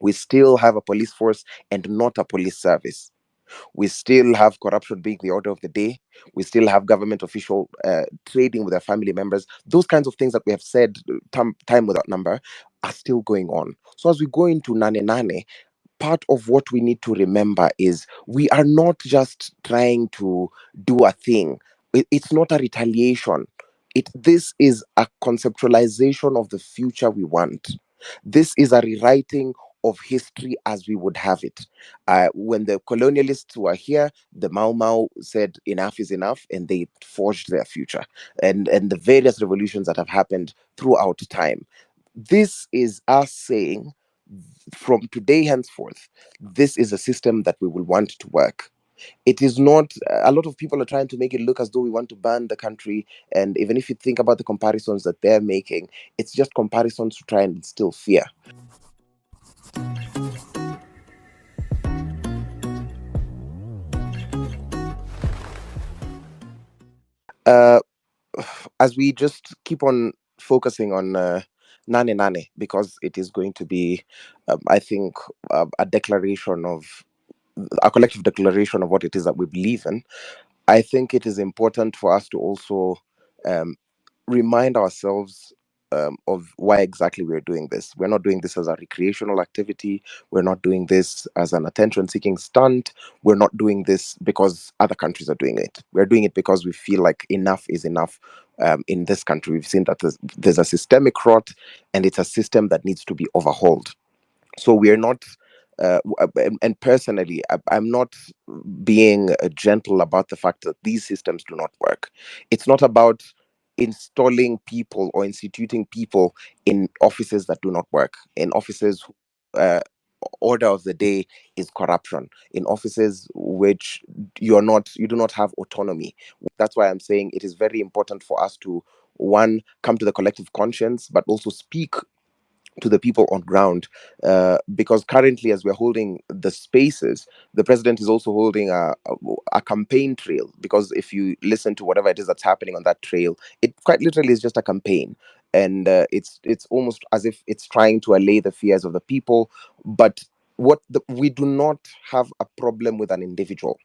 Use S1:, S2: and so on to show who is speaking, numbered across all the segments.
S1: We still have a police force and not a police service. We still have corruption being the order of the day. We still have government official trading with their family members. Those kinds of things that we have said time without number are still going on. So as we go into Nane Nane, part of what we need to remember is we are not just trying to do a thing. It's not a retaliation. This is a conceptualization of the future we want. This is a rewriting of history as we would have it. When the colonialists were here, the Mau Mau said enough is enough, and they forged their future. And the various revolutions that have happened throughout time. This is us saying, from today henceforth, this is a system that we will want to work. It is not, a lot of people are trying to make it look as though we want to ban the country. And even if you think about the comparisons that they're making, it's just comparisons to try and instill fear. Uh, as we just keep on focusing on Nane Nane, because it is going to be, I think, a declaration of a collective declaration of what it is that we believe in. I think it is important for us to also um, remind ourselves of why exactly we're doing this. We're not doing this as a recreational activity. We're not doing this as an attention seeking stunt. We're not doing this because other countries are doing it. We're doing it because we feel like enough is enough in this country. We've seen that there's a systemic rot, and it's a system that needs to be overhauled. So we're not. And personally, I'm not being gentle about the fact that these systems do not work. It's not about installing people or instituting people in offices that do not work, in offices uh, order of the day is corruption, in offices which you do not have autonomy. That's why I'm saying it is very important for us to, one, come to the collective conscience, but also speak to the people on ground, because currently, as we're holding the spaces, the president is also holding a campaign trail, because if you listen to whatever it is that's happening on that trail, it quite literally is just a campaign. And it's almost as if it's trying to allay the fears of the people. But we do not have a problem with an individual,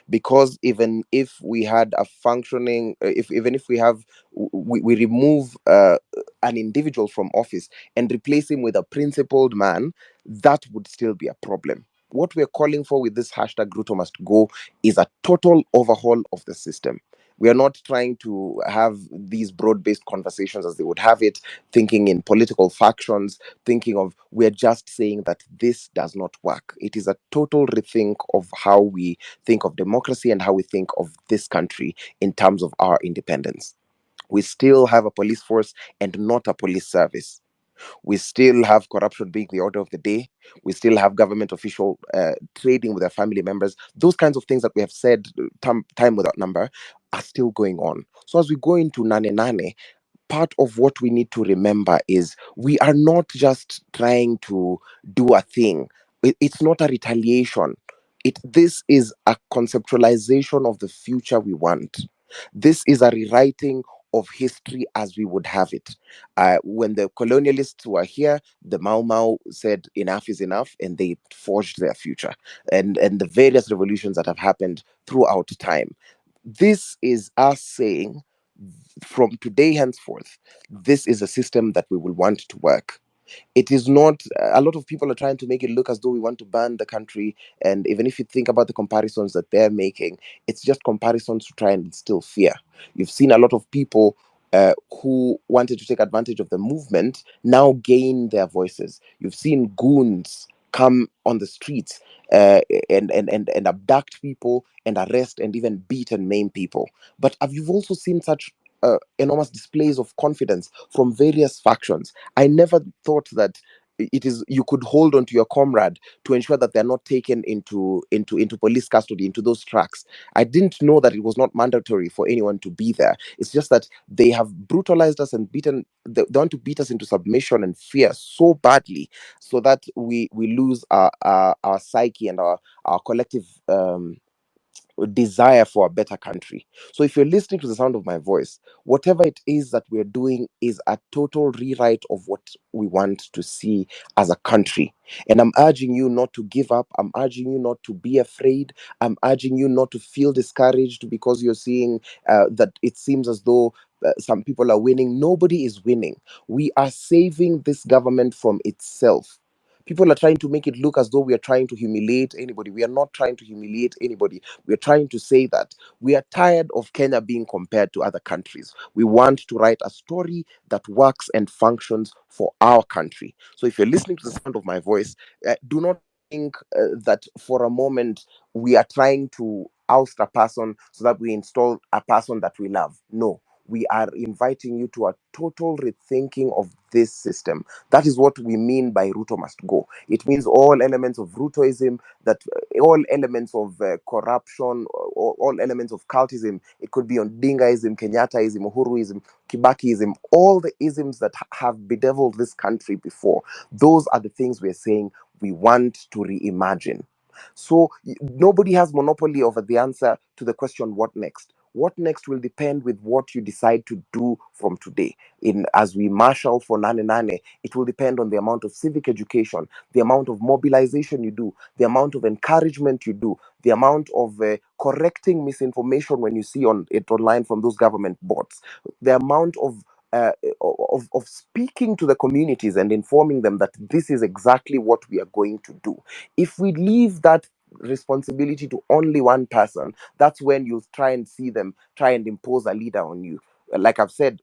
S1: because even if we had a functioning, if even if we have, we remove an individual from office and replace him with a principled man, that would still be a problem. What we're calling for with this hashtag Ruto must go is a total overhaul of the system. We are not trying to have these broad-based conversations as they would have it, thinking in political factions, thinking of, we're just saying that this does not work. It is a total rethink of how we think of democracy and how we think of this country in terms of our independence. We still have a police force and not a police service. We still have corruption being the order of the day. We still have government official trading with their family members. Those kinds of things that we have said time without number are still going on. So as we go into Nane Nane, part of what we need to remember is we are not just trying to do a thing. It's not a retaliation. This is a conceptualization of the future we want. This is a rewriting of history as we would have it. When the colonialists were here, the Mau Mau said enough is enough, and they forged their future. And the various revolutions that have happened throughout time. This is us saying, from today henceforth, this is a system that we will want to work. It is not, a lot of people are trying to make it look as though we want to ban the country. And even if you think about the comparisons that they're making, it's just comparisons to try and instill fear. You've seen a lot of people who wanted to take advantage of the movement now gain their voices. You've seen goons come on the streets, and abduct people and arrest and even beat and maim people. But you've also seen such enormous displays of confidence from various factions. I never thought that it is you could hold on to your comrade to ensure that they're not taken into police custody, into those tracks. I didn't know that it was not mandatory for anyone to be there. It's just that they have brutalized us and they want to beat us into submission and fear so badly, so that we lose our psyche and our collective desire for a better country. So if you're listening to the sound of my voice, whatever it is that we're doing is a total rewrite of what we want to see as a country. And I'm urging you not to give up. I'm urging you not to be afraid. I'm urging you not to feel discouraged because you're seeing that it seems as though some people are winning. Nobody is winning. We are saving this government from itself. People are trying to make it look as though we are trying to humiliate anybody. We are not trying to humiliate anybody. We are trying to say that we are tired of Kenya being compared to other countries. We want to write a story that works and functions for our country. So if you're listening to the sound of my voice, do not think that for a moment we are trying to oust a person so that we install a person that we love. No, we are inviting you to a total rethinking of this system. That is what we mean by Ruto must go. It means all elements of Rutoism, that all elements of corruption, all elements of cultism. It could be on Dingaism, Kenyattaism, Uhuruism, Kibakiism, all the isms that have bedeviled this country before. Those are the things we're saying we want to reimagine. So nobody has monopoly over the answer to the question, what next? What next will depend with what you decide to do from today. In as we marshal for Nane Nane, it will depend on the amount of civic education, the amount of mobilization you do, the amount of encouragement you do, the amount of correcting misinformation when you see on it online from those government bots, the amount uh, of speaking to the communities and informing them that this is exactly what we are going to do. If we leave that responsibility to only one person, that's when you try and see them try and impose a leader on you. Like I've said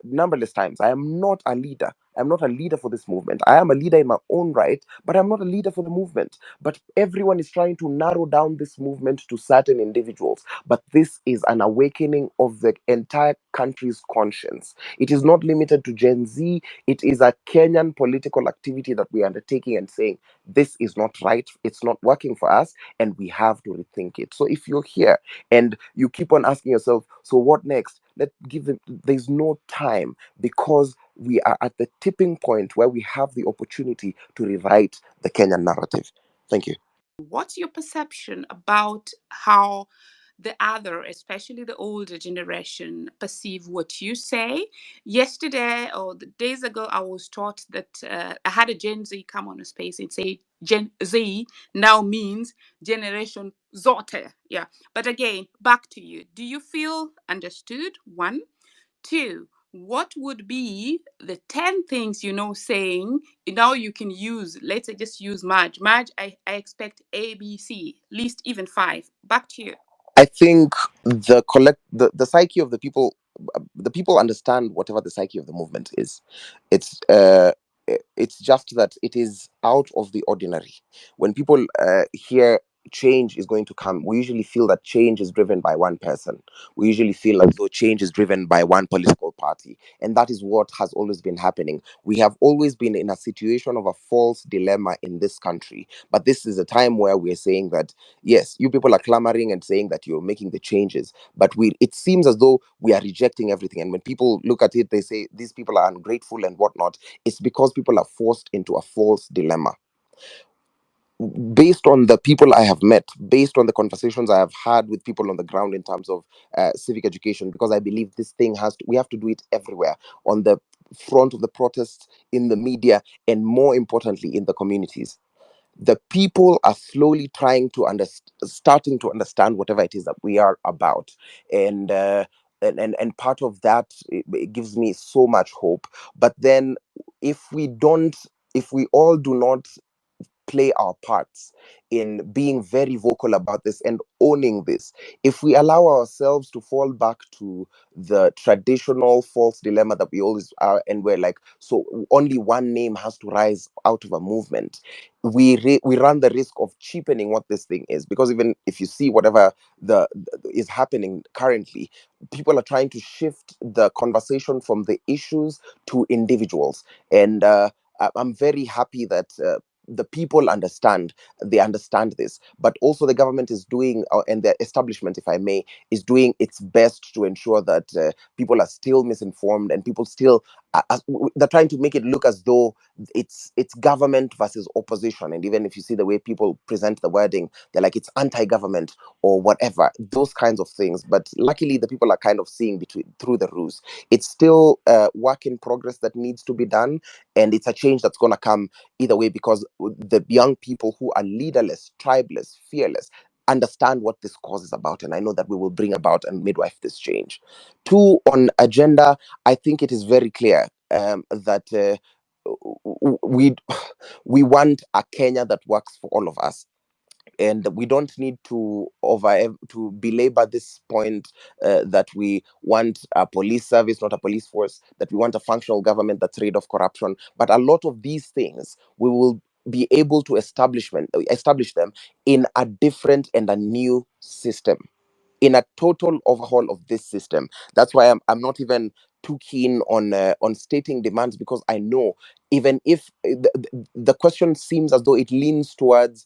S1: numberless times, I am not a leader. I'm not a leader for this movement. I am a leader in my own right, but I'm not a leader for the movement. But everyone is trying to narrow down this movement to certain individuals. But this is an awakening of the entire country's conscience. It is not limited to Gen Z. It is a Kenyan political activity that we are undertaking and saying, this is not right, it's not working for us, and we have to rethink it. So if you're here and you keep on asking yourself, so what next? There's no time, because we are at the tipping point where we have the opportunity to rewrite the Kenyan narrative. Thank you.
S2: What's your perception about how the other, especially the older generation, perceive what you say? Yesterday or the days ago, I was taught that I had a Gen Z come on a space and say Gen Z now means generation Zote. Yeah. But again, back to you. Do you feel understood? One. Two, what would be the 10 things saying now you can use? Let's say just use Marge. Marge, I expect A, B, C, least even five. Back to you.
S1: I think the psyche of the people understand whatever the psyche of the movement is. It's it's just that it is out of the ordinary. When people hear change is going to come, we usually feel that change is driven by one person. We usually feel as though change is driven by one political party, and that is what has always been happening. We have always been in a situation of a false dilemma in this country, but this is a time where we're saying that yes, you people are clamoring and saying that you're making the changes, but we it seems as though we are rejecting everything. And when people look at it, they say these people are ungrateful and whatnot. It's because people are forced into a false dilemma. Based on the people I have met, based on the conversations I have had with people on the ground in terms of civic education, because I believe this thing we have to do it everywhere, on the front of the protests, in the media, and more importantly, in the communities. The people are slowly trying to starting to understand whatever it is that we are about, and and part of that, it gives me so much hope. But then if we don't, if we all do not play our parts in being very vocal about this and owning this, if we allow ourselves to fall back to the traditional false dilemma that we always are, and we're like, so only one name has to rise out of a movement, we run the risk of cheapening what this thing is. Because even if you see whatever is happening currently, people are trying to shift the conversation from the issues to individuals. And I'm very happy that the people understand, they understand this. But also the government is doing, and the establishment, if I may, is doing its best to ensure that people are still misinformed and people still they're trying to make it look as though it's government versus opposition. And even if you see the way people present the wording, they're like it's anti-government or whatever, those kinds of things. But luckily, the people are kind of seeing between through the ruse. It's still work in progress that needs to be done, and it's a change that's going to come either way, because the young people who are leaderless, tribeless, fearless, understand what this cause is about, and I know that we will bring about and midwife this change. Two, on agenda, I think it is very clear that we we want a Kenya that works for all of us, and we don't need to to belabor this point, that we want a police service, not a police force, that we want a functional government that's rid of corruption. But a lot of these things we will be able to establish them in a different and a new system, in a total overhaul of this system. That's why I'm not even too keen on stating demands, because I know, even if the question seems as though it leans towards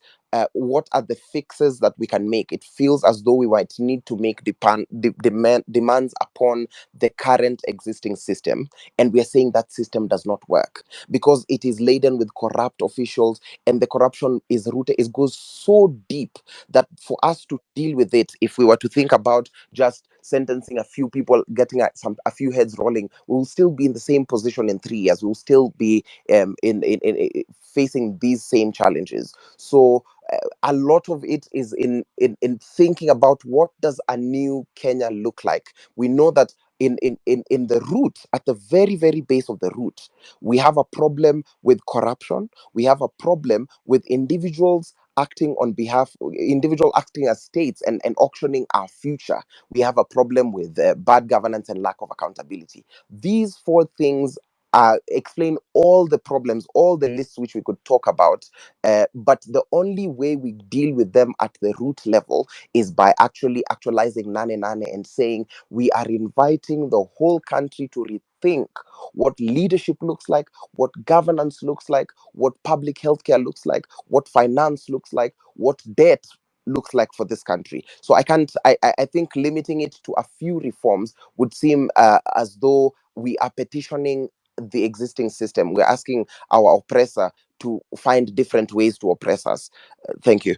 S1: what are the fixes that we can make, it feels as though we might need to make demands upon the current existing system. And we are saying that system does not work because it is laden with corrupt officials, and the corruption is rooted, it goes so deep that for us to deal with it, if we were to think about just sentencing a few people, getting a few heads rolling, we will still be in the same position in 3 years. We will still be facing these same challenges. So a lot of it is in thinking about what does a new Kenya look like. We know that in the root, at the very, very base of the root, we have a problem with corruption. We have a problem with individual acting as states, and auctioning our future. We have a problem with bad governance and lack of accountability. These four things explain all the problems, all the lists which we could talk about. But the only way we deal with them at the root level is by actually actualizing Nane Nane and saying we are inviting the whole country to rethink what leadership looks like, what governance looks like, what public healthcare looks like, what finance looks like, what debt looks like for this country. So I can't. I think limiting it to a few reforms would seem as though we are petitioning the existing system. We're asking our oppressor to find different ways to oppress us. Thank you.